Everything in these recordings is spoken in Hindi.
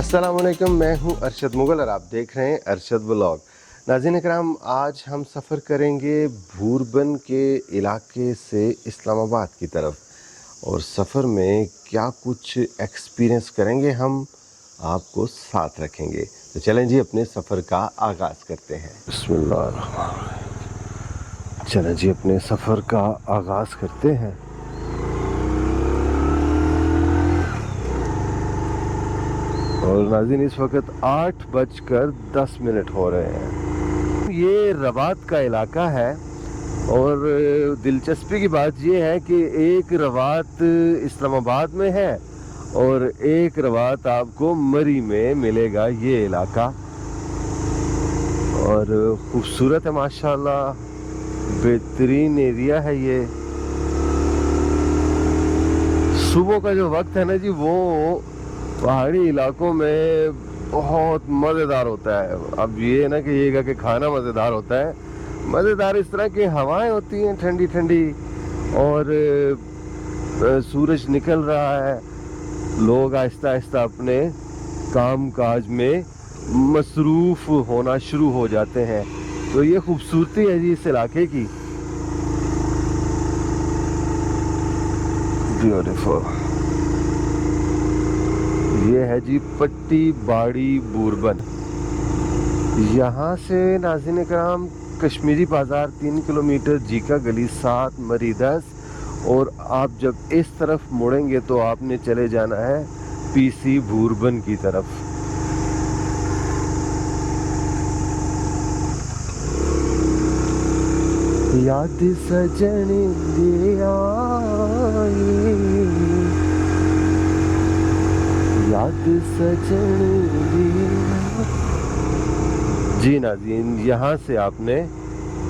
अस्सलाम वालेकुम, मैं हूं अरशद मुगल और आप देख रहे हैं अरशद व्लॉग। नाज़रीन इकराम, आज हम सफ़र करेंगे भूरबन के इलाके से इस्लामाबाद की तरफ और सफ़र में क्या कुछ एक्सपीरियंस करेंगे हम आपको साथ रखेंगे। तो चलें जी, अपने सफ़र का आगाज़ करते हैं। बिस्मिल्लाह। चलें जी, अपने सफ़र का आगाज़ करते हैं। और नाज़रीन, इस वक्त 8:10 हो रहे हैं। ये रबात का इलाका है और दिलचस्पी की बात ये है कि एक रबात इस्लामाबाद में है और एक रबात आपको मरी में मिलेगा ये इलाका। और खूबसूरत है माशाल्लाह, बेहतरीन एरिया है ये। सुबह का जो वक्त है ना जी, वो पहाड़ी इलाकों में बहुत मज़ेदार होता है। अब ये ना कि ये कि खाना मज़ेदार होता है, मज़ेदार इस तरह की हवाएं होती हैं ठंडी ठंडी और सूरज निकल रहा है, लोग आहिस्ता आहिस्ता अपने काम काज में मसरूफ़ होना शुरू हो जाते हैं। तो ये खूबसूरती है जी इस इलाके की। ब्यूटीफुल। ये है जी पट्टी बाड़ी भूरबन। यहाँ से नाज़रीन कराम कश्मीरी बाज़ार 3 किलोमीटर, जीका गली 7, मरी 10। और आप जब इस तरफ मुड़ेंगे तो आपने चले जाना है पीसी भूरबन की तरफ। याद सजन दे आई, याद सजन दे। जी नाज़रीन, यहाँ से आपने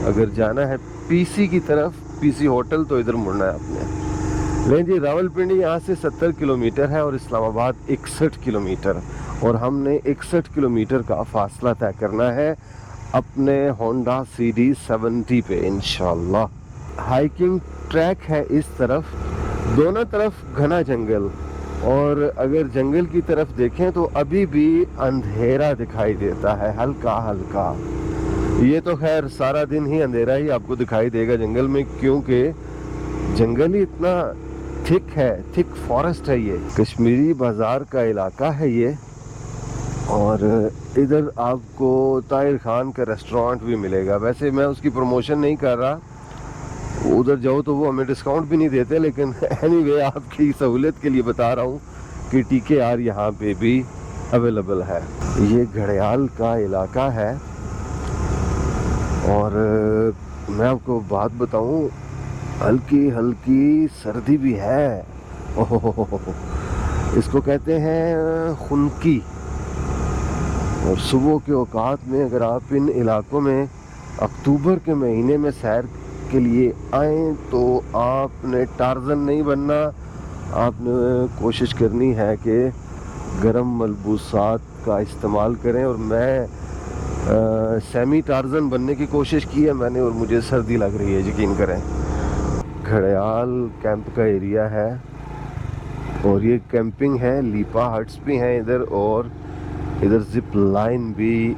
अगर जाना है पीसी की तरफ, पीसी होटल, तो इधर मुड़ना है आपने। लेकिन जी रावलपिंडी यहाँ से 70 किलोमीटर है और इस्लामाबाद 61 किलोमीटर, और हमने 61 किलोमीटर का फासला तय करना है अपने होंडा CD 70 पे इंशाल्लाह। हाइकिंग ट्रैक है इस तरफ, दोनों तरफ घना जंगल, और अगर जंगल की तरफ देखें तो अभी भी अंधेरा दिखाई देता है हल्का हल्का। ये तो खैर सारा दिन ही अंधेरा ही आपको दिखाई देगा जंगल में, क्योंकि जंगल ही इतना थिक है, थिक फॉरेस्ट है। ये कश्मीरी बाजार का इलाका है ये, और इधर आपको ताहिर खान का रेस्टोरेंट भी मिलेगा। वैसे मैं उसकी प्रमोशन नहीं कर रहा, उधर जाओ तो वो हमें डिस्काउंट भी नहीं देते, लेकिन एनीवे आपकी सहूलियत के लिए बता रहा हूँ कि TKR यहाँ पे भी अवेलेबल है। ये घड़ियाल का इलाका है और मैं आपको बात बताऊँ, हल्की हल्की सर्दी भी है। ओहो, इसको कहते हैं खुनकी। और सुबह के औकात में अगर आप इन इलाकों में अक्टूबर के महीने में सैर के लिए आएँ तो आपने टार्जन नहीं बनना, आपने कोशिश करनी है कि गर्म मलबूसात का इस्तेमाल करें। और मैं सेमी टार्जन बनने की कोशिश की है मैंने, और मुझे सर्दी लग रही है, यकीन करें। घड़ियाल कैंप का एरिया है और ये कैंपिंग है, लीपा हट्स भी हैं इधर, और इधर जिप लाइन भी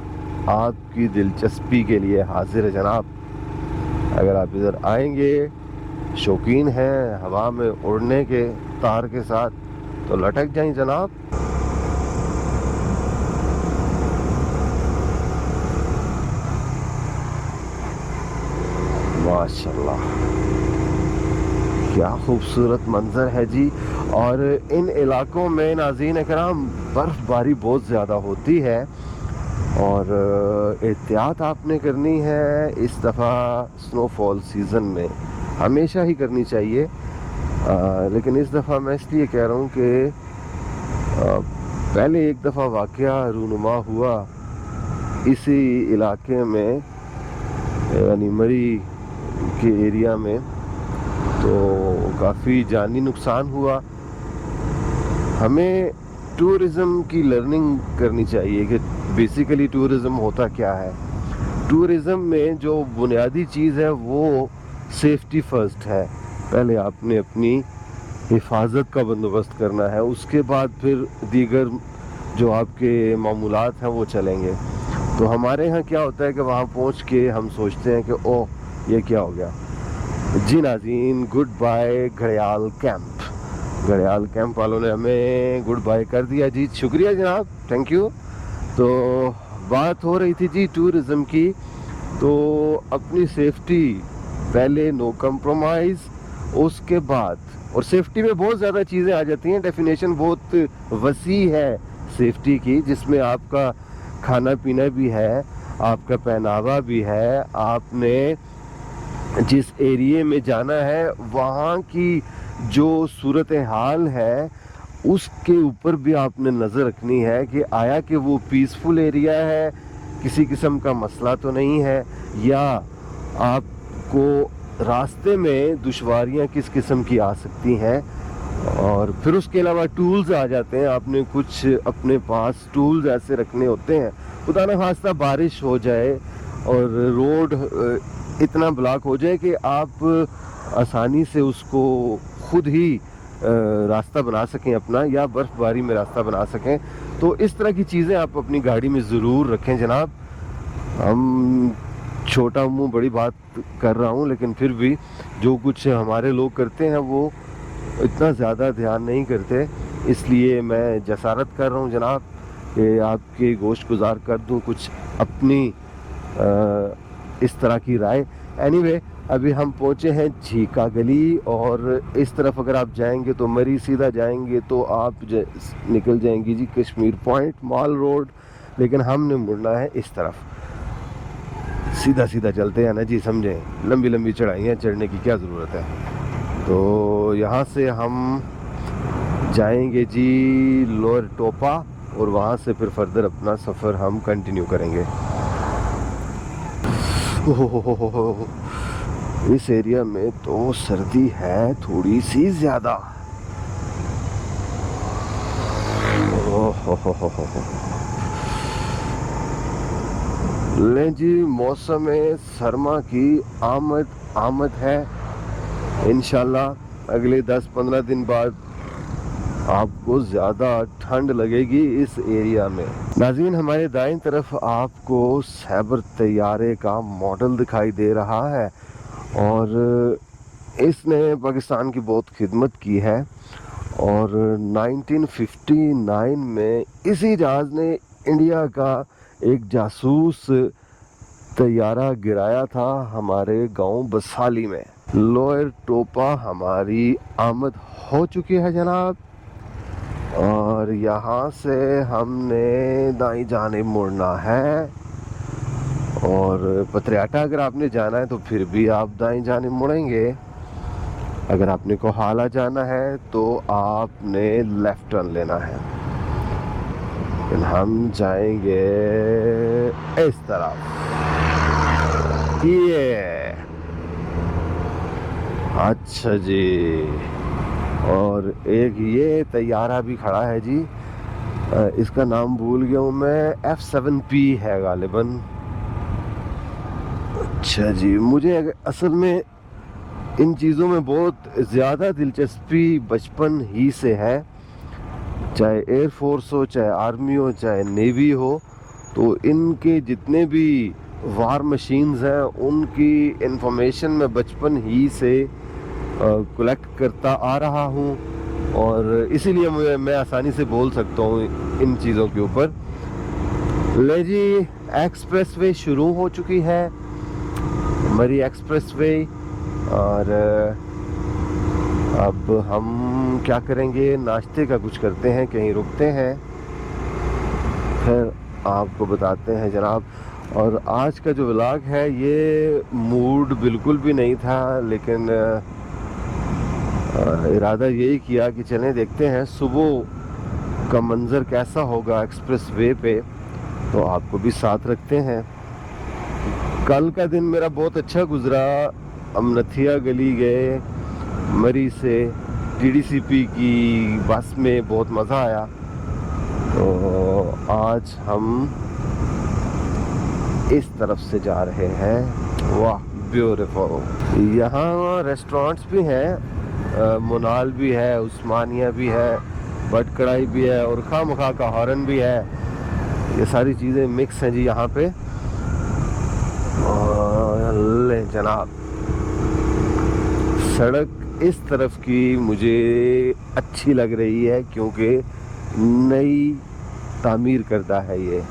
आपकी दिलचस्पी के लिए हाजिर है जनाब। अगर आप इधर आएंगे, शौकीन हैं हवा में उड़ने के तार के साथ, तो लटक जाएं जनाब। माशाल्लाह, क्या खूबसूरत मंजर है जी। और इन इलाकों में नाज़रीन इकराम बर्फ़बारी बहुत ज़्यादा होती है और एहतियात आपने करनी है इस दफ़ा स्नोफॉल सीज़न में, हमेशा ही करनी चाहिए। लेकिन इस दफ़ा मैं इसलिए कह रहा हूँ कि पहले एक दफ़ा वाक़या रूनुमा हुआ इसी इलाके में, यानी मरी के एरिया में, तो काफ़ी जानी नुकसान हुआ। हमें टूरिज़म की लर्निंग करनी चाहिए कि बेसिकली टूरिज़म होता क्या है। टूरिज़म में जो बुनियादी चीज़ है वो सेफ्टी फ़र्स्ट है। पहले आपने अपनी हिफाजत का बंदोबस्त करना है, उसके बाद फिर दीगर जो आपके मामूलात हैं वो चलेंगे। तो हमारे यहाँ क्या होता है कि वहाँ पहुँच के हम सोचते हैं कि ओह ये क्या हो गया। जी नाज़रीन, गुड बाय घड़ियाल कैंप। घड़ियाल कैंप वालों ने हमें गुड बाय कर दिया जी, शुक्रिया जनाब, थैंक यू। तो बात हो रही थी जी टूरिज़्म की, तो अपनी सेफ्टी पहले, नो कंप्रोमाइज़, उसके बाद, और सेफ्टी में बहुत ज़्यादा चीज़ें आ जाती हैं, डेफिनेशन बहुत वसी है सेफ्टी की, जिसमें आपका खाना पीना भी है, आपका पहनावा भी है, आपने जिस एरिए में जाना है वहाँ की जो सूरत हाल है उसके ऊपर भी आपने नज़र रखनी है कि आया कि वो पीसफुल एरिया है, किसी किस्म का मसला तो नहीं है, या आपको रास्ते में दुश्वारियाँ किस किस्म की आ सकती हैं। और फिर उसके अलावा टूल्स आ जाते हैं, आपने कुछ अपने पास टूल्स ऐसे रखने होते हैं, खुदा न खास्ता बारिश हो जाए और रोड इतना ब्लॉक हो जाए कि आप आसानी से उसको खुद ही रास्ता बना सकें अपना, या बर्फ़बारी में रास्ता बना सकें। तो इस तरह की चीज़ें आप अपनी गाड़ी में ज़रूर रखें जनाब। हम छोटा मुंह बड़ी बात कर रहा हूँ, लेकिन फिर भी जो कुछ हमारे लोग करते हैं वो इतना ज़्यादा ध्यान नहीं करते, इसलिए मैं जसारत कर रहा हूँ जनाब कि आपके गोश्त गुजार कर दूँ कुछ अपनी इस तरह की राय। एनीवे, अभी हम पहुँचे हैं झीका गली, और इस तरफ अगर आप जाएंगे तो मरी सीधा जाएंगे तो आप निकल जाएंगी जी कश्मीर पॉइंट, मॉल रोड, लेकिन हमने मुड़ना है इस तरफ। सीधा सीधा चलते हैं ना जी, समझें, लंबी लंबी चढ़ाइयाँ चढ़ने की क्या ज़रूरत है। तो यहाँ से हम जाएंगे जी लोअर टोपा, और वहाँ से फिर फर्दर अपना सफ़र हम कंटिन्यू करेंगे। ओहो, इस एरिया में तो सर्दी है थोड़ी सी ज़्यादा। ले जी, मौसम सरमा की आमद है। इंशाल्लाह अगले 10-15 दिन बाद आपको ज़्यादा ठंड लगेगी इस एरिया में। नाज़रीन, हमारे दाईं तरफ आपको सैबर तैयारे का मॉडल दिखाई दे रहा है, और इसने पाकिस्तान की बहुत खिदमत की है, और 1959 में इसी जहाज़ ने इंडिया का एक जासूस तैयारा गिराया था हमारे गांव बसाली में। लोअर टोपा हमारी आमद हो चुकी है जनाब, और यहाँ से हमने दाईं जानिब मुड़ना है, और पत्रियाटा अगर आपने जाना है तो फिर भी आप दाईं जानिब मुड़ेंगे। अगर आपने कोहाला जाना है तो आपने लेफ्ट टर्न लेना है। लेकिन हम जाएंगे इस तरफ, ये अच्छा जी। और एक ये तैयारा भी खड़ा है जी, इसका नाम भूल गया हूँ मैं, F7P है गालिबन। अच्छा जी, मुझे असल में इन चीज़ों में बहुत ज़्यादा दिलचस्पी बचपन ही से है, चाहे एयरफोर्स हो, चाहे आर्मी हो, चाहे नेवी हो, तो इनके जितने भी वार मशीन्स हैं उनकी इंफॉर्मेशन मैं बचपन ही से कलेक्ट करता आ रहा हूँ, और इसीलिए मैं आसानी से बोल सकता हूँ इन चीज़ों के ऊपर। ले जी, एक्सप्रेसवे शुरू हो चुकी है, मरी एक्सप्रेसवे, और अब हम क्या करेंगे, नाश्ते का कुछ करते हैं, कहीं रुकते हैं, फिर आपको बताते हैं जनाब। और आज का जो व्लॉग है ये मूड बिल्कुल भी नहीं था, लेकिन इरादा यही किया कि चलें देखते हैं सुबह का मंज़र कैसा होगा एक्सप्रेस वे पे, तो आपको भी साथ रखते हैं। कल का दिन मेरा बहुत अच्छा गुजरा, हम नथिया गली गए, मरी से TDCP की बस में बहुत मज़ा आया। तो आज हम इस तरफ से जा रहे हैं, वाह ब्यूटीफुल। यहाँ रेस्टोरेंट्स भी हैं, मोनाल भी है, उस्मानिया भी है, बट कढ़ाई भी है और खामखा का हॉर्न भी है। ये सारी चीज़ें मिक्स हैं जी यहाँ पे। और ले जनाब, सड़क इस तरफ की मुझे अच्छी लग रही है क्योंकि नई तामीर करता है ये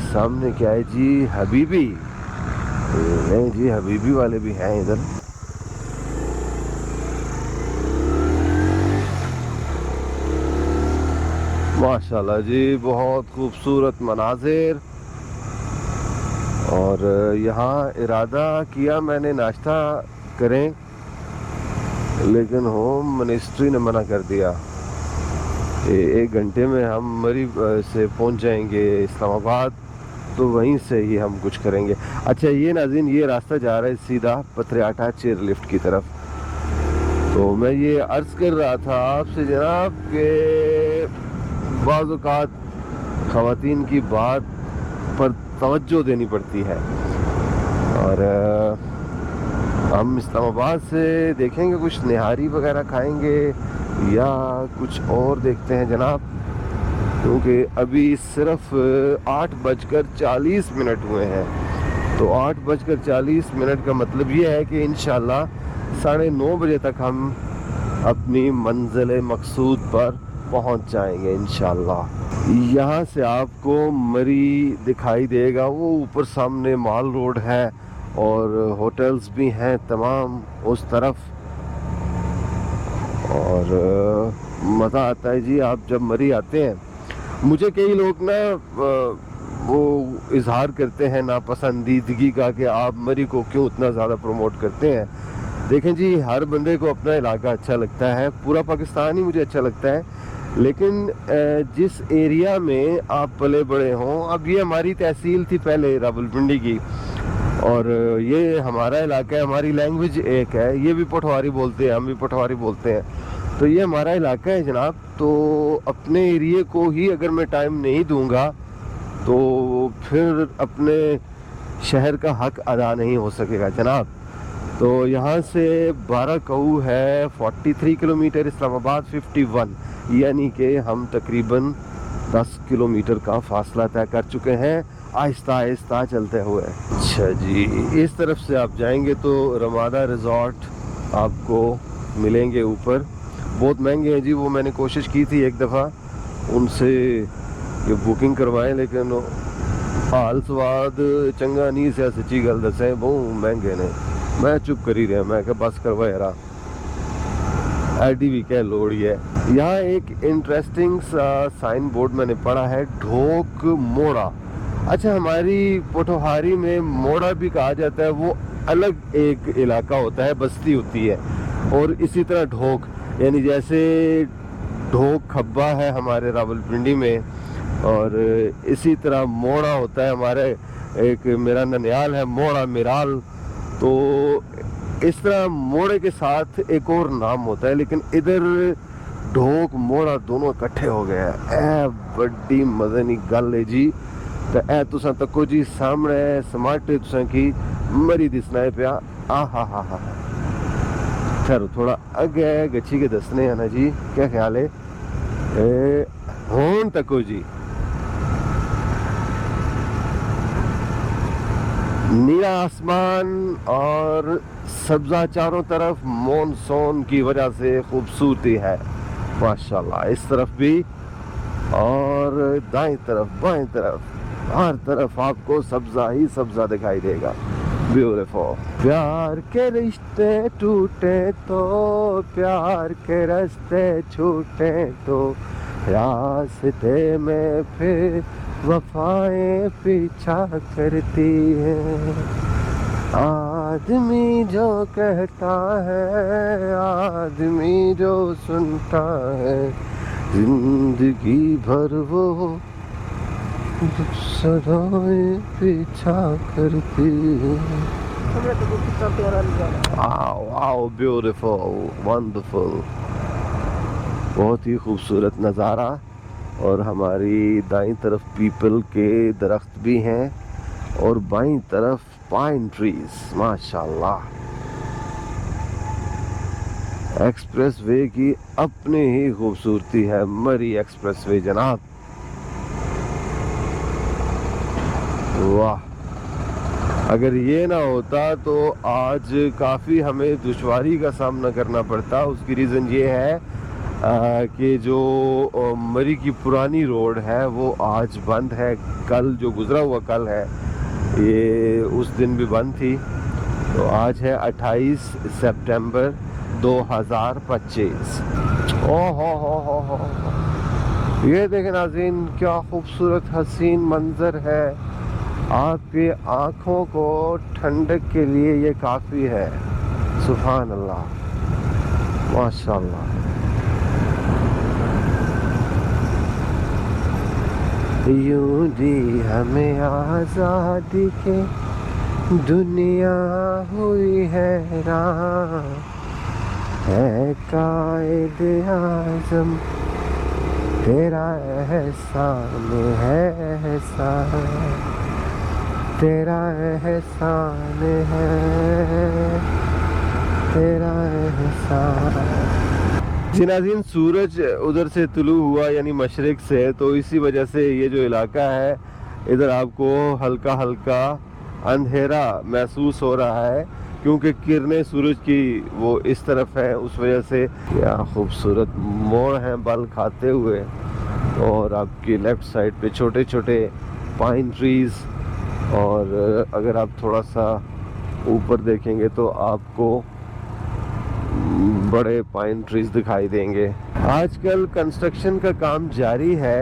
सामने क्या है जी, हबीबी। नहीं जी, हबीबी वाले भी हैं इधर। माशाल्लाह जी, बहुत खूबसूरत मनाजिर। और यहाँ इरादा किया मैंने नाश्ता करें, लेकिन होम मिनिस्ट्री ने मना कर दिया। 1 घंटे में हम मरी से पहुँच जाएंगे इस्लामाबाद, तो वहीं से ही हम कुछ करेंगे। अच्छा ये नाज़रीन, ये रास्ता जा रहा है सीधा पथरियाटा चेयर लिफ्ट की तरफ। तो मैं ये अर्ज़ कर रहा था आपसे जनाब के बाज़ औक़ात ख़वातीन की बात पर तवज्जो देनी पड़ती है। और हम इस्लामाबाद से देखेंगे कुछ निहारी वगैरह खाएंगे या कुछ और देखते हैं जनाब, क्योंकि अभी सिर्फ 8:40 हुए हैं। तो 8:40 का मतलब ये है कि इंशाल्लाह 9:30 बजे तक हम अपनी मंजिल मकसूद पर पहुंच जाएंगे इंशाल्लाह। यहाँ से आपको मरी दिखाई देगा, वो ऊपर सामने माल रोड है और होटल्स भी हैं तमाम उस तरफ। और मज़ा आता है जी आप जब मरी आते हैं। मुझे कई लोग ना वो इजहार करते हैं नापसंदीदगी का कि आप मरी को क्यों उतना ज़्यादा प्रमोट करते हैं। देखें जी, हर बंदे को अपना इलाका अच्छा लगता है, पूरा पाकिस्तान ही मुझे अच्छा लगता है, लेकिन जिस एरिया में आप पले बड़े हों, अब ये हमारी तहसील थी पहले रावलपिंडी की, और ये हमारा इलाका है, हमारी लैंग्वेज एक है, ये भी पठवारी बोलते हैं, हम भी पठवारी बोलते हैं, तो ये हमारा इलाका है जनाब। तो अपने एरिए को ही अगर मैं टाइम नहीं दूंगा तो फिर अपने शहर का हक अदा नहीं हो सकेगा जनाब। तो यहाँ से 12 कऊ है 43 किलोमीटर, इस्लामाबाद 51, यानी कि हम तकरीबन 10 किलोमीटर का फासला तय कर चुके हैं आहिस्ता आहिस्ता चलते हुए। अच्छा जी, इस तरफ से आप जाएंगे तो रमादा रिजॉर्ट आपको मिलेंगे ऊपर, बहुत महंगे हैं जी। वो मैंने कोशिश की थी एक दफ़ा उनसे कि बुकिंग करवाएं, लेकिन हाल स्वाद चंगा नहीं से सच्ची गल दसें, बहुत महंगे ने। मैं चुप करी रहा, मैं क्या बस करवा यार, एडी भी क्या लोड़ है। यहाँ एक इंटरेस्टिंग सा साइन बोर्ड मैंने पढ़ा है, ढोक मोड़ा। अच्छा, हमारी पोठोहारी में मोड़ा भी कहा जाता है, वो अलग एक इलाका होता है, बस्ती होती है। और इसी तरह ढोक, यानी जैसे ढोक खब्बा है हमारे रावलपिंडी में, और इसी तरह मोड़ा होता है हमारे, एक मेरा ननियाल है मोड़ा मिराल। तो इस तरह मोड़े के साथ एक और नाम होता है, लेकिन इधर ढोक मोड़ा दोनों इकट्ठे हो गए हैं। ए बड़ी मज़े की गल है जी। तो ए तुसा तको जी सामने समाटे तुसा की मरी दिसना है पिया। आ हा खैर थोड़ा अगे गच्छी के दसने है ना जी, क्या ख्याल है? होन तको जी नीला आसमान और सब्जा चारों तरफ, मॉनसून की वजह से खूबसूरती है माशाल्लाह। इस तरफ भी और दाएं तरफ बाएं तरफ, हर तरफ आपको सब्जा ही सब्जा दिखाई देगा। ब्यूटीफुल। प्यार के रिश्ते टूटे तो, प्यार के रास्ते छूटे तो, रास्ते में फिर वफाएं पीछा करती हैं। आदमी जो कहता है, आदमी जो सुनता है, जिंदगी भर वो सदाएं पीछा करती है। वाओ ब्यूटीफुल, वंडरफुल, बहुत ही खूबसूरत नज़ारा। और हमारी दाईं तरफ पीपल के दरख्त भी हैं और बाईं तरफ पाइन ट्रीज माशाल्लाह। एक्सप्रेस वे की अपनी ही खूबसूरती है, मरी एक्सप्रेस वे जनाब। वाह, अगर ये ना होता तो आज काफ़ी हमें दुश्वारी का सामना करना पड़ता। उसकी रीज़न ये है कि जो मरी की पुरानी रोड है वो आज बंद है। कल जो गुज़रा हुआ कल है, ये उस दिन भी बंद थी। तो आज है 28 सितंबर 2025। ओह हो, ये देखें नाज़रीन, क्या खूबसूरत हसीन मंजर है। आपकी आँखों को ठंडक के लिए ये काफ़ी है। सुभान अल्लाह, माशाअल्लाह। यूं दी हमें आज़ादी के दुनिया हुई हैरान, है कायद आज़म तेरा एहसान है, एहसान तेरा एहसान है, तेरा एहसान। जी नाज़रीन, सूरज उधर से तुलू हुआ यानी मशरिक से, तो इसी वजह से ये जो इलाका है इधर आपको हल्का हल्का अंधेरा महसूस हो रहा है, क्योंकि किरणें सूरज की वो इस तरफ है। उस वजह से क्या खूबसूरत मोड़ हैं बल खाते हुए, और आपकी लेफ़्ट साइड पे छोटे छोटे पाइन ट्रीज़, और अगर आप थोड़ा सा ऊपर देखेंगे तो आपको बड़े पाइन ट्रीज दिखाई देंगे। आजकल कंस्ट्रक्शन का काम जारी है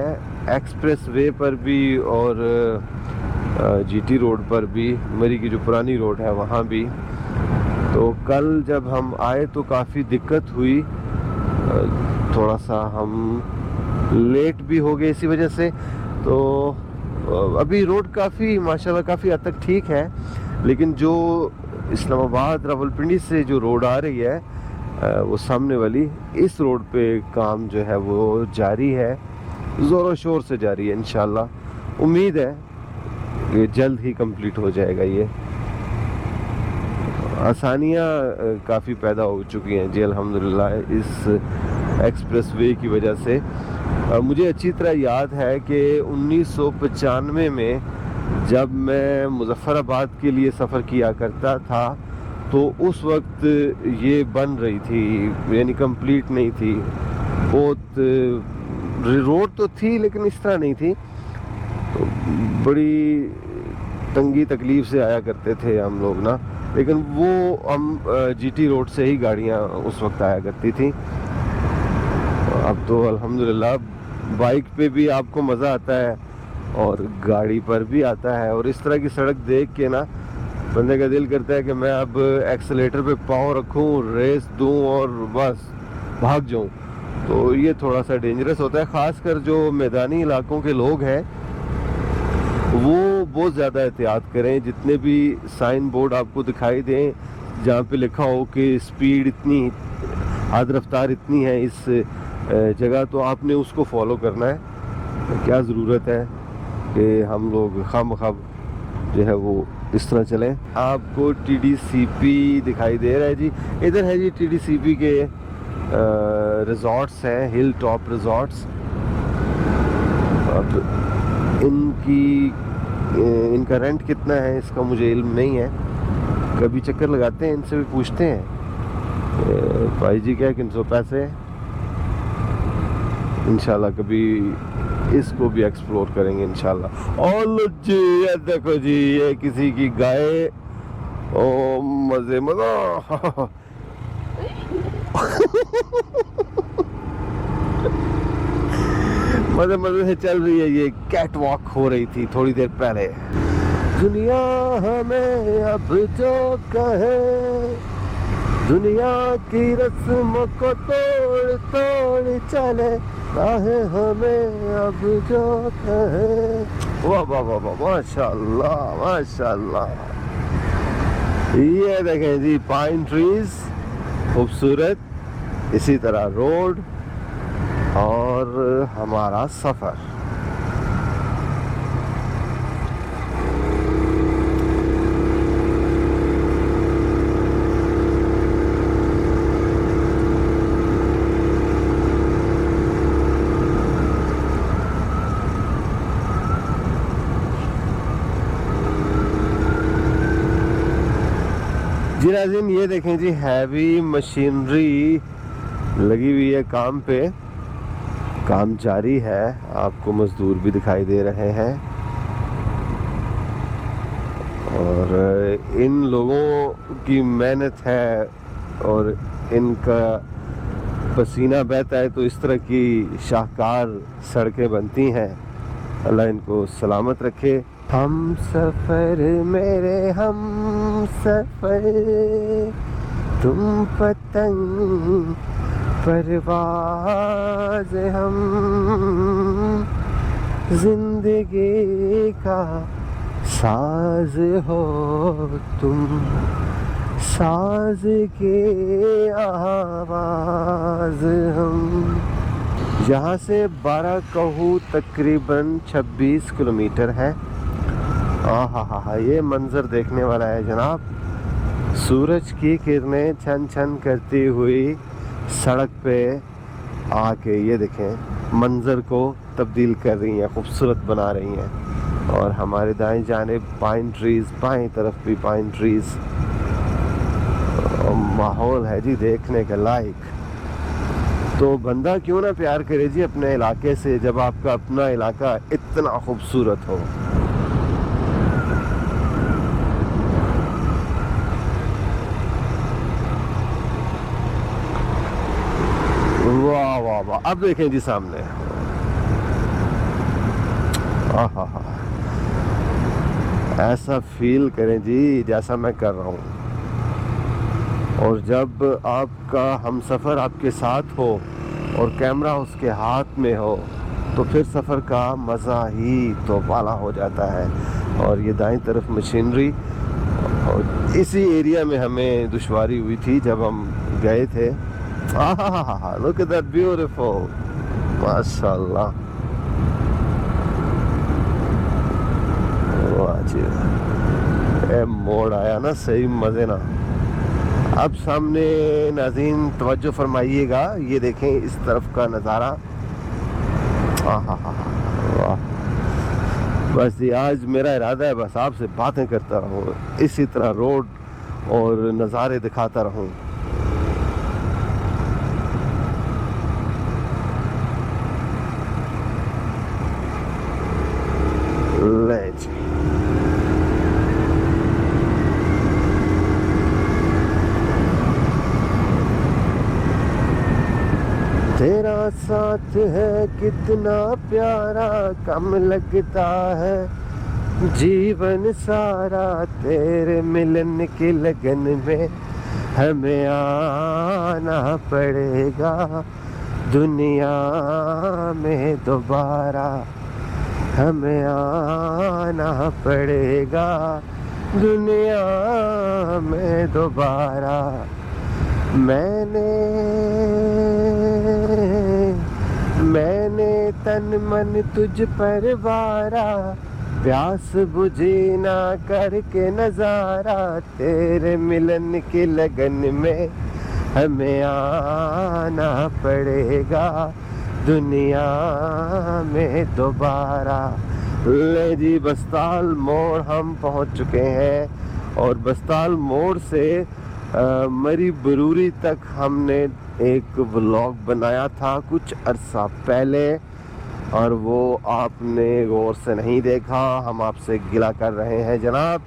एक्सप्रेस वे पर भी और जीटी रोड पर भी, मरी की जो पुरानी रोड है वहाँ भी। तो कल जब हम आए तो काफ़ी दिक्कत हुई, थोड़ा सा हम लेट भी हो गए इसी वजह से। तो अभी रोड काफ़ी माशाल्लाह काफ़ी हद तक ठीक है, लेकिन जो इस्लामाबाद रावलपिंडी से जो रोड आ रही है वो सामने वाली, इस रोड पे काम जो है वो जारी है, ज़ोरों शोर से जारी है। इंशाल्लाह उम्मीद है ये जल्द ही कंप्लीट हो जाएगा। ये आसानियाँ काफ़ी पैदा हो चुकी हैं जी अल्हम्दुलिल्लाह इस एक्सप्रेस वे की वजह से। मुझे अच्छी तरह याद है कि 1995 में जब मैं मुज़फ़्फ़राबाद के लिए सफ़र किया करता था तो उस वक्त ये बन रही थी, यानी कंप्लीट नहीं थी। बहुत रोड तो थी लेकिन इस तरह नहीं थी, तो बड़ी तंगी तकलीफ़ से आया करते थे हम लोग ना। लेकिन वो हम जीटी रोड से ही गाड़ियाँ उस वक्त आया करती थी। अब तो अल्हम्दुलिल्लाह बाइक पे भी आपको मज़ा आता है और गाड़ी पर भी आता है, और इस तरह की सड़क देख के ना बंदे का दिल करता है कि मैं अब एक्सेलेटर पे पाँव रखूं, रेस दूं और बस भाग जाऊं। तो ये थोड़ा सा डेंजरस होता है, ख़ासकर जो मैदानी इलाकों के लोग हैं वो बहुत ज़्यादा एहतियात करें। जितने भी साइन बोर्ड आपको दिखाई दें जहाँ पे लिखा हो कि स्पीड इतनी, हद रफ्तार इतनी है इस जगह, तो आपने उसको फॉलो करना है। क्या ज़रूरत है कि हम लोग खामख़ा जो है वो इस तरह चलें। आपको टीडीसीपी दिखाई दे रहा है जी, इधर है जी टीडीसीपी के रिजॉर्ट्स हैं, हिल टॉप रिजॉर्ट्स। अब इनका रेंट कितना है इसका मुझे इल्म नहीं है, कभी चक्कर लगाते हैं, इनसे भी पूछते हैं भाई जी क्या 300 पैसे। इंशाल्लाह कभी इसको भी एक्सप्लोर करेंगे इंशाल्लाह। और जी ये देखो जी, ये किसी की गाय, ओ मजे मजा मजे मजे से चल रही है। ये कैट वॉक हो रही थी थोड़ी देर पहले। दुनिया हमें अब जो कहे, दुनिया की रस्म को तोड़ तोड़ चले, चाहे हमें अब जो कहे। वाह वाह वाह वाह, माशाल्लाह माशाल्लाह। ये देखें जी पाइन ट्रीज खूबसूरत, इसी तरह रोड और हमारा सफ़र। जी नाज़रीन, ये देखें जी, हैवी मशीनरी लगी हुई है काम पे, काम जारी है। आपको मजदूर भी दिखाई दे रहे हैं और इन लोगों की मेहनत है और इनका पसीना बहता है तो इस तरह की शाहकार सड़कें बनती हैं। अल्लाह इनको सलामत रखे। हम सफ़र मेरे हम सफ़र, तुम पतंग परवाज़, हम जिंदगी का साज हो तुम, साज के आवाज़ हम। यहाँ से 12 कहू तकरीबन 26 किलोमीटर है। हा, ये मंजर देखने वाला है जनाब। सूरज की किरणें छन छन करती हुई सड़क पे आके ये देखें मंजर को तब्दील कर रही हैं, खूबसूरत बना रही हैं। और हमारे दाएं जानिब पाइन ट्रीज, बाएं तरफ भी पाइन ट्रीज। माहौल है जी देखने के लायक। तो बंदा क्यों ना प्यार करे जी अपने इलाके से, जब आपका अपना इलाका इतना खूबसूरत हो। वाह वाह वाह, अब देखें जी सामने, आहा, ऐसा फील करें जी जैसा मैं कर रहा हूँ। और जब आपका हमसफ़र आपके साथ हो और कैमरा उसके हाथ में हो तो फिर सफ़र का मज़ा ही तो बाला हो जाता है। और ये दाईं तरफ मशीनरी, और इसी एरिया में हमें दुश्वारी हुई थी जब हम गए थे। Look at that beautiful, माशाल्लाह। वाह, मोड़ आया ना सही मजे ना। अब सामने नाज़रीन तवज्जो फरमाइएगा, ये देखें इस तरफ का नज़ारा। वाह, बस ये आज मेरा इरादा है बस आपसे बातें करता रहूँ, इसी तरह रोड और नज़ारे दिखाता रहूँ। तेरा साथ है कितना प्यारा, कम लगता है जीवन सारा, तेरे मिलन की लगन में हमें आना पड़ेगा दुनिया में दोबारा, हमें आना पड़ेगा दुनिया में दोबारा। मैंने तन मन तुझ पर वारा, प्यास बुझी ना करके नजारा, तेरे मिलन की लगन में हमें आना पड़ेगा दुनिया में दोबारा। ले जी, बस्ताल मोड़ हम पहुंच चुके हैं और बस्ताल मोड़ से मरी बरूरी तक हमने एक व्लॉग बनाया था कुछ अरसा पहले और वो आपने गौर से नहीं देखा। हम आपसे गिला कर रहे हैं जनाब,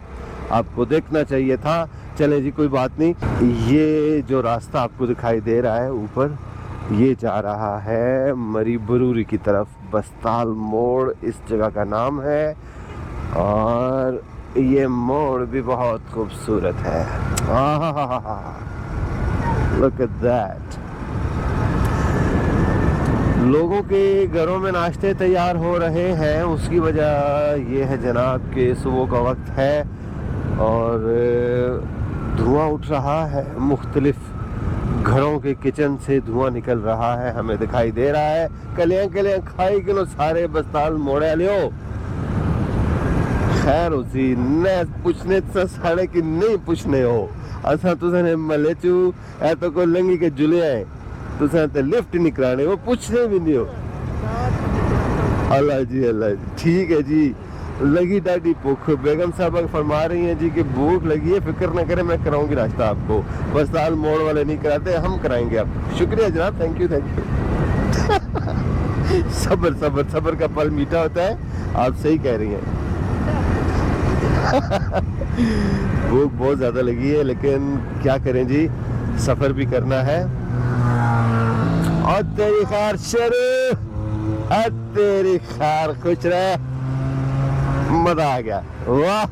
आपको देखना चाहिए था। चले जी, कोई बात नहीं। ये जो रास्ता आपको दिखाई दे रहा है ऊपर, ये जा रहा है मरी बरूरी की तरफ। बस्ताल मोड़ इस जगह का नाम है और ये मोड़ भी बहुत खूबसूरत है। Look at that। लोगों के घरों में नाश्ते तैयार हो रहे हैं, उसकी वजह ये है जनाब कि सुबह का वक्त है और धुआं उठ रहा है। मुख्तलिफ घरों के किचन से धुआं निकल रहा है, हमें दिखाई दे रहा है। कलियां कलियां खाई किलो सारे बस्ताल मोड़े लियो। खैर उसी न पूछने साढ़े की नहीं पूछने हो, असा तुझे मले चू ए तो कोई लंगी के जुले आए, तुझे तो लिफ्ट नहीं कराने, वो पूछने भी नहीं हो। अल्लाह जी, अल्लाह जी, ठीक है जी। लगी डाडी भूख। बेगम साहबा फरमा रही हैं जी कि भूख लगी है, फिक्र ना करें, मैं कराऊंगी नाश्ता आपको। बस दाल मोड़ वाले नहीं कराते, हम कराएंगे आपको। शुक्रिया जनाब, थैंक यू थैंक यू। सब्र सब्र सब्र का फल मीठा होता है, आप सही कह रही हैं। भूख बहुत ज्यादा लगी है, लेकिन क्या करें जी, सफर भी करना है। और तेरी खैर शुरू, और तेरी खैर खुश रहे, मजा आ गया, वाह।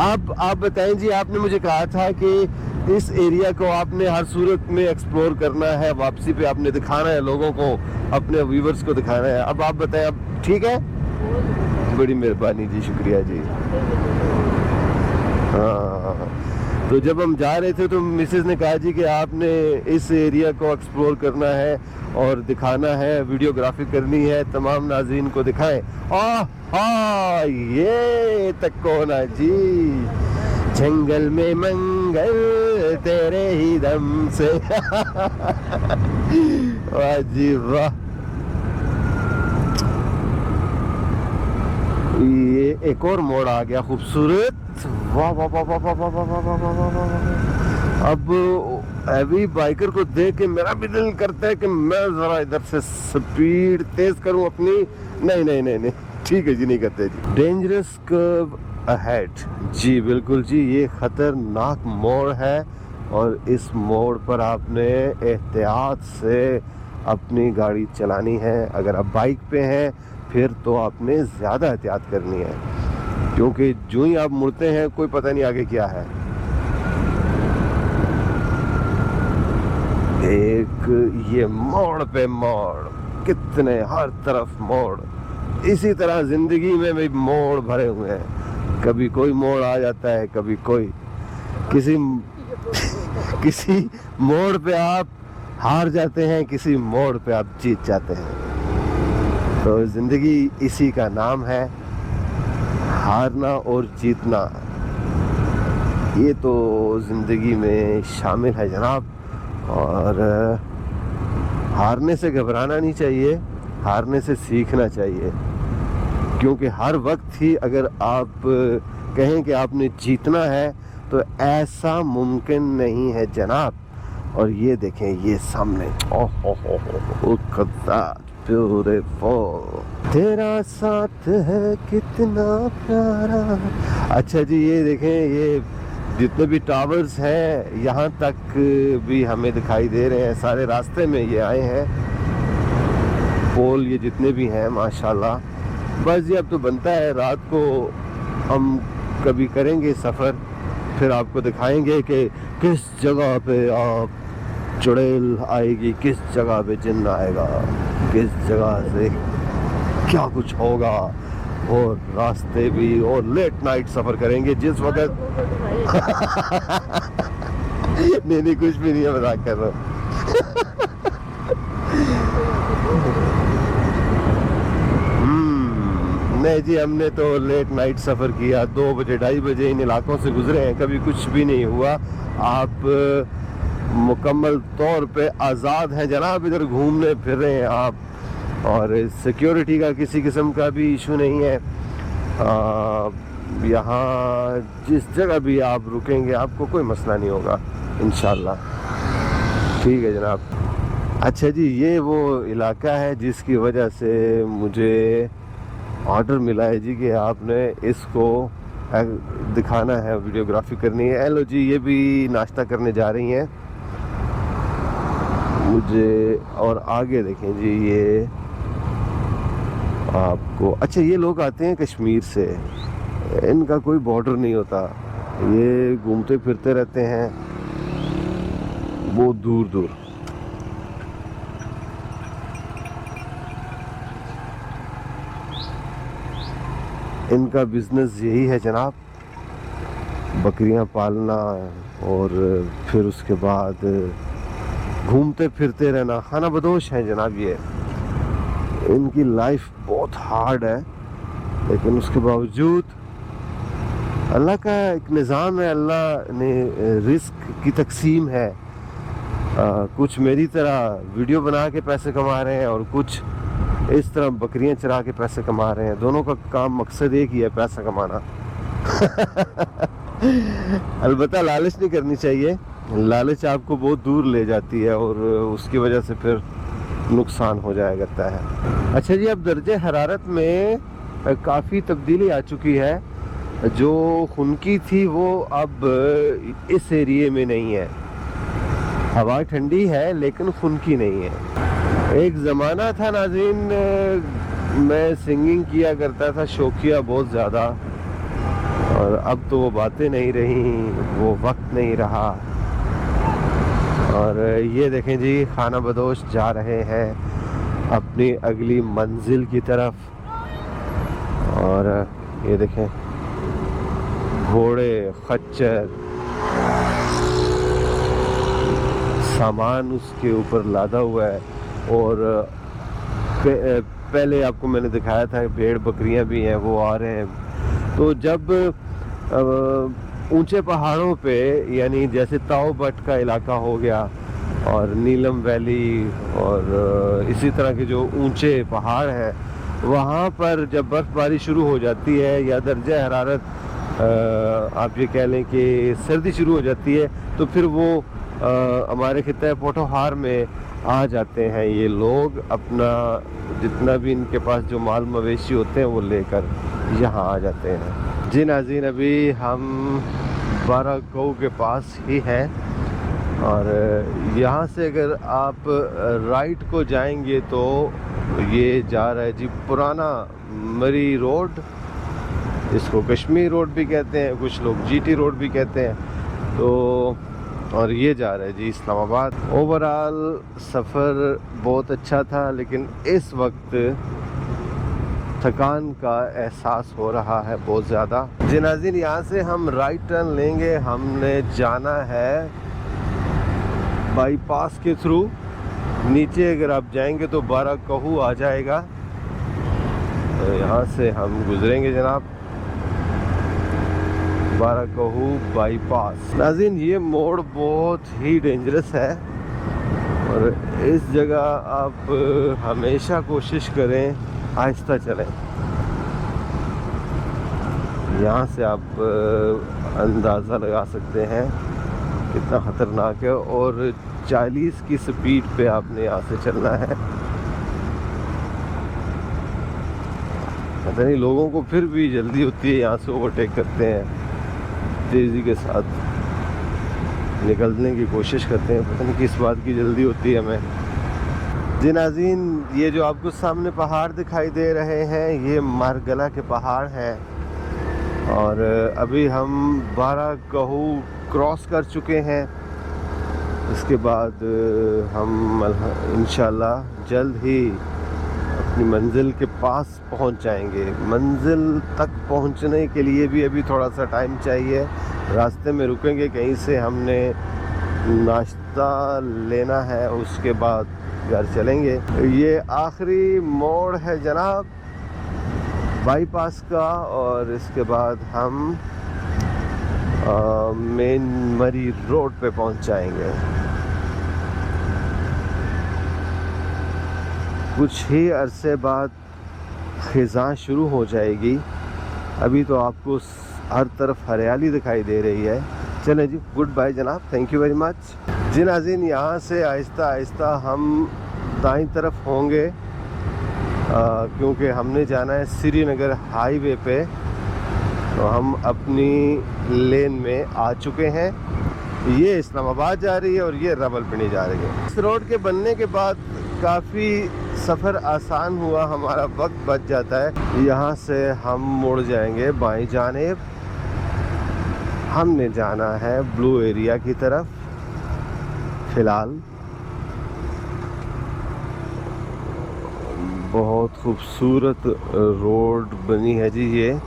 अब आप बताएं जी, आपने मुझे कहा था कि इस एरिया को आपने हर सूरत में एक्सप्लोर करना है, वापसी पे आपने दिखाना है लोगों को, अपने व्यूवर्स को दिखाना है। अब आप बताएं, अब ठीक है? बड़ी मेहरबानी जी, शुक्रिया जी। हाँ, तो जब हम जा रहे थे तो मिसेस ने कहा जी कि आपने इस एरिया को एक्सप्लोर करना है और दिखाना है, वीडियोग्राफी करनी है, तमाम नाज़रीन को दिखाएं। हाँ, ये तक कौन है जी, जंगल में मंगल तेरे ही दम से। वाह जी वाह। ये एक और मोड़ आ गया खूबसूरत, वाह वाह वाह वाह वाह वाह वाह वाह वाह वाह वाह। अब हैवी बाइकर को देख के मेरा भी दिल करता है कि मैं जरा इधर से स्पीड तेज करूं अपनी। नहीं नहीं नहीं नहीं, ठीक है जी, नहीं करते जी। डेंजरस कर्व अहेड, जी बिल्कुल जी, ये खतरनाक मोड़ है और इस मोड़ पर आपने एहतियात से अपनी गाड़ी चलानी है। अगर आप बाइक पे हैं फिर तो आपने ज़्यादा एहतियात करनी है, क्योंकि जो ही आप मुड़ते हैं कोई पता नहीं आगे क्या है। एक ये मोड़ पे मोड़, कितने हर तरफ मोड़। इसी तरह जिंदगी में भी मोड़ भरे हुए हैं, कभी कोई मोड़ आ जाता है, कभी कोई। किसी मोड़ पे आप हार जाते हैं, किसी मोड़ पे आप जीत जाते हैं। तो जिंदगी इसी का नाम है, हारना और जीतना, ये तो जिंदगी में शामिल है जनाब। और हारने से घबराना नहीं चाहिए, हारने से सीखना चाहिए, क्योंकि हर वक्त ही अगर आप कहें कि आपने जीतना है तो ऐसा मुमकिन नहीं है जनाब। और ये देखें, ये सामने, ओह खुदा, ब्यूटीफुल, तेरा साथ है कितना प्यारा। अच्छा जी, ये देखें, ये जितने भी टावर्स हैं यहाँ तक भी हमें दिखाई दे रहे हैं, सारे रास्ते में ये आए हैं पोल, ये जितने भी हैं माशाल्लाह। बस ये अब तो बनता है, रात को हम कभी करेंगे सफ़र, फिर आपको दिखाएंगे कि किस जगह पे आप चुड़ैल आएगी, किस जगह पे जिन्न आएगा, किस जगह से क्या कुछ होगा। और रास्ते भी, और लेट नाइट सफ़र करेंगे जिस वक्त। नहीं नहीं, कुछ भी नहीं है, मजाक कर रहा हूँ। नहीं जी, हमने तो लेट नाइट सफ़र किया, 2 बजे 2:30 बजे इन इलाकों से गुजरे हैं, कभी कुछ भी नहीं हुआ। आप मुकम्मल तौर पे आज़ाद हैं जनाब, इधर घूमने फिर रहे हैं आप, और सिक्योरिटी का किसी किस्म का भी इशू नहीं है। यहाँ जिस जगह भी आप रुकेंगे आपको कोई मसला नहीं होगा इंशाल्लाह। ठीक है जनाब। अच्छा जी, ये वो इलाका है जिसकी वजह से मुझे ऑर्डर मिला है जी कि आपने इसको दिखाना है, वीडियोग्राफी करनी है। हेलो जी, ये भी नाश्ता करने जा रही हैं मुझे। और आगे देखें जी, ये आपको, अच्छा ये लोग आते हैं कश्मीर से, इनका कोई बॉर्डर नहीं होता, ये घूमते फिरते रहते हैं बहुत दूर दूर। इनका बिजनेस यही है जनाब, बकरियां पालना और फिर उसके बाद घूमते फिरते रहना, खाना बदोश है जनाब। ये इनकी लाइफ बहुत हार्ड है, लेकिन उसके बावजूद अल्लाह का एक निज़ाम है, अल्लाह ने रिस्क की तकसीम है। कुछ मेरी तरह वीडियो बना के पैसे कमा रहे हैं और कुछ इस तरह बकरियां चरा के पैसे कमा रहे हैं। दोनों का काम मकसद एक ही है, पैसा कमाना। अलबत्ता लालच नहीं करनी चाहिए, लालच आपको बहुत दूर ले जाती है और उसकी वजह से फिर नुकसान हो जाया करता है। अच्छा जी, अब दर्जे हरारत में काफ़ी तब्दीली आ चुकी है। जो खुनकी थी वो अब इस एरिए में नहीं है। हवा ठंडी है लेकिन खुनकी नहीं है। एक ज़माना था नाज़रीन, मैं सिंगिंग किया करता था, शौकिया बहुत ज़्यादा, और अब तो वो बातें नहीं रही, वो वक्त नहीं रहा। और ये देखें जी, खाना बदोश जा रहे हैं अपनी अगली मंजिल की तरफ। और ये देखें घोड़े, खच्चर, सामान उसके ऊपर लादा हुआ है। और पहले आपको मैंने दिखाया था भेड़ बकरियां भी हैं, वो आ रहे हैं। तो जब ऊंचे पहाड़ों पे, यानी जैसे ताओ बट का इलाका हो गया और नीलम वैली और इसी तरह के जो ऊंचे पहाड़ हैं, वहाँ पर जब बर्फ़बारी शुरू हो जाती है या दर्जा हरारत आप ये कह लें कि सर्दी शुरू हो जाती है, तो फिर वो हमारे खित्ता पोठोहार में आ जाते हैं। ये लोग अपना जितना भी इनके पास जो माल मवेशी होते हैं वो लेकर यहाँ आ जाते हैं। जी नाज़रीन, अभी हम बाराकऊ के पास ही हैं और यहाँ से अगर आप राइट को जाएंगे तो ये जा रहा है जी पुराना मरी रोड, इसको कश्मीर रोड भी कहते हैं, कुछ लोग जीटी रोड भी कहते हैं। तो और ये जा रहा है जी इस्लामाबाद। ओवरऑल सफ़र बहुत अच्छा था, लेकिन इस वक्त थकान का एहसास हो रहा है बहुत ज़्यादा। जी नाज़रीन, यहाँ से हम राइट टर्न लेंगे। हमने जाना है बाईपास के थ्रू। नीचे अगर आप जाएंगे तो बाराकऊ आ जाएगा, तो यहाँ से हम गुजरेंगे जनाब, बाराकऊ बाईपास। नाज़रीन, ये मोड़ बहुत ही डेंजरस है और इस जगह आप हमेशा कोशिश करें आहिस्ता चलें। यहाँ से आप अंदाज़ा लगा सकते हैं कितना ख़तरनाक है, और 40 की स्पीड पे आपने यहाँ से चलना है। पता नहीं लोगों को फिर भी जल्दी होती है, यहाँ से ओवरटेक करते हैं, तेज़ी के साथ निकलने की कोशिश करते हैं। पता नहीं किस बात की जल्दी होती है हमें। जी नाज़रीन, ये जो आपको सामने पहाड़ दिखाई दे रहे हैं, ये मारगला के पहाड़ हैं और अभी हम बाराकऊ क्रॉस कर चुके हैं। इसके बाद हम इंशाल्लाह जल्द ही अपनी मंजिल के पास पहुंच जाएंगे। मंजिल तक पहुंचने के लिए भी अभी थोड़ा सा टाइम चाहिए। रास्ते में रुकेंगे, कहीं से हमने नाश्ता लेना है, उसके बाद घर चलेंगे। ये आखिरी मोड़ है जनाब बाईपास का, और इसके बाद हम मेन मरी रोड पे पहुंच जाएंगे। कुछ ही अरसे बाद ख़िज़ां शुरू हो जाएगी। अभी तो आपको हर तरफ हरियाली दिखाई दे रही है। चलें जी, गुड बाय जनाब, थैंक यू वेरी मच। जी नाज़रीन, यहाँ से आहिस्ता आहिस्ता हम दाईं तरफ होंगे क्योंकि हमने जाना है श्रीनगर हाईवे पे। तो हम अपनी लेन में आ चुके हैं। ये इस्लामाबाद जा रही है और ये रावलपिंडी जा रही है। इस रोड के बनने के बाद काफ़ी सफ़र आसान हुआ, हमारा वक्त बच जाता है। यहाँ से हम मुड़ जाएंगे बाईं जानिब। हमने जाना है ब्लू एरिया की तरफ फ़िलहाल। बहुत खूबसूरत रोड बनी है जी ये।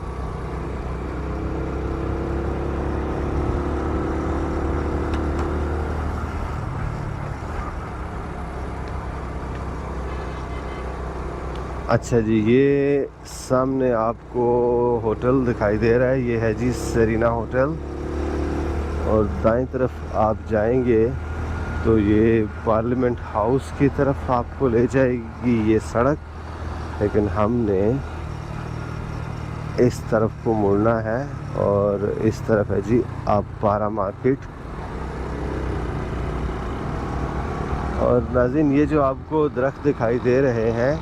अच्छा जी, ये सामने आपको होटल दिखाई दे रहा है, ये है जी सरीना होटल। और दाईं तरफ आप जाएंगे तो ये पार्लियामेंट हाउस की तरफ आपको ले जाएगी ये सड़क। लेकिन हमने इस तरफ को मुड़ना है और इस तरफ है जी आपारा मार्केट। और नाज़रीन, ये जो आपको दरख्त दिखाई दे रहे हैं,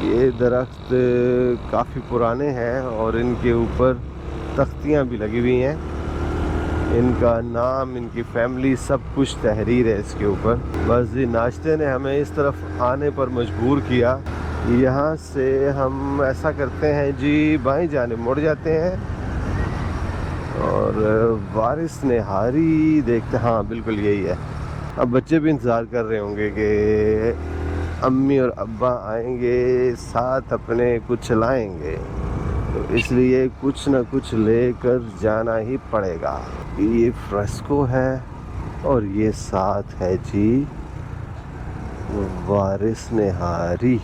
ये दरख्त काफ़ी पुराने हैं और इनके ऊपर तख्तियाँ भी लगी हुई हैं। इनका नाम, इनकी फैमिली, सब कुछ तहरीर है इसके ऊपर। बस जी नाश्ते ने हमें इस तरफ आने पर मजबूर किया। यहाँ से हम ऐसा करते हैं जी, बाएं जानिब मुड़ जाते हैं और वारिस निहारी देखते, हाँ बिल्कुल यही है। अब बच्चे भी इंतज़ार कर रहे होंगे कि अम्मी और अब्बा आएंगे, साथ अपने कुछ लाएंगे, तो इसलिए कुछ न कुछ लेकर जाना ही पड़ेगा। ये फ्रेस्को है और ये साथ है जी वारिस निहारी।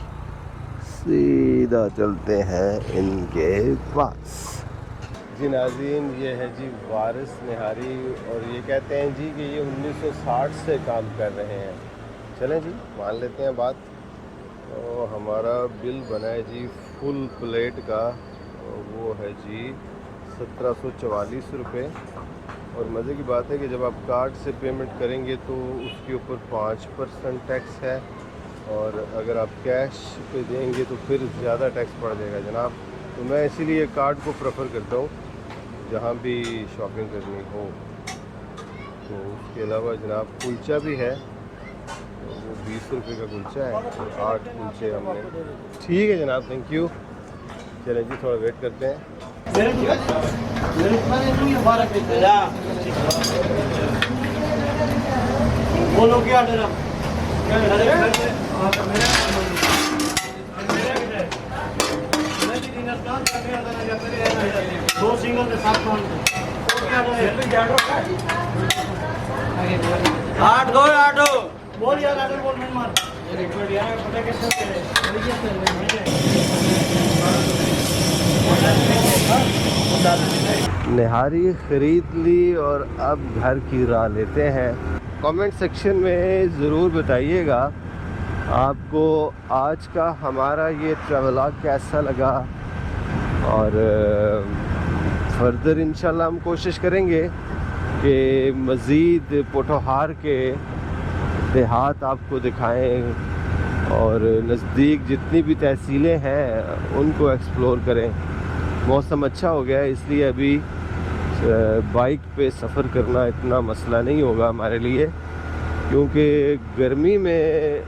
सीधा चलते हैं इनके पास। जी नाज़रीन, ये है जी वारिस निहारी और ये कहते हैं जी कि ये 1960 से काम कर रहे हैं। चलें जी मान लेते हैं बात। तो हमारा बिल बना है जी फुल प्लेट का, वो है जी 1744 रुपये। और मज़े की बात है कि जब आप कार्ड से पेमेंट करेंगे तो उसके ऊपर 5% टैक्स है, और अगर आप कैश पे देंगे तो फिर ज़्यादा टैक्स पड़ जाएगा जनाब। तो मैं इसीलिए कार्ड को प्रेफर करता हूँ जहाँ भी शॉपिंग करनी हो। तो उसके अलावा जनाब कुलचा भी है, तो वो 20 रुपये का कुलचा है, तो 8 कुलचे हमने। ठीक है जनाब, थैंक यू। चलें जी थोड़ा वेट करते हैं। बोलो क्या डरा? दो सिंगल के साथ आठ दो बोल यार, आठ बोल नहीं मार। निहारी ख़रीद ली और अब घर की राह लेते हैं। कमेंट सेक्शन में ज़रूर बताइएगा आपको आज का हमारा ये ट्रैवलॉग कैसा लगा, और फर्दर इंशाल्लाह हम कोशिश करेंगे कि मज़ीद पोठोहार के देहात आपको दिखाएं और नज़दीक जितनी भी तहसीलें हैं उनको एक्सप्लोर करें। मौसम अच्छा हो गया है, इसलिए अभी बाइक पे सफ़र करना इतना मसला नहीं होगा हमारे लिए, क्योंकि गर्मी में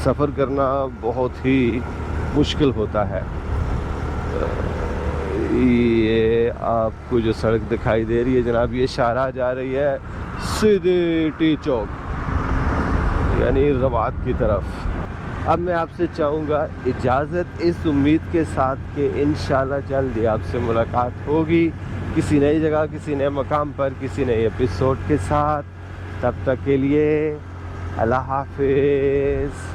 सफ़र करना बहुत ही मुश्किल होता है। ये आपको जो सड़क दिखाई दे रही है जनाब, ये शाहराह जा रही है सीधे टी चौक यानी रवात की तरफ। अब मैं आपसे चाहूँगा इजाज़त, इस उम्मीद के साथ कि इंशाल्लाह जल्द ही आपसे मुलाकात होगी किसी नई जगह, किसी नए मकाम पर, किसी नए एपिसोड के साथ। तब तक के लिए अल्लाह हाफिज़।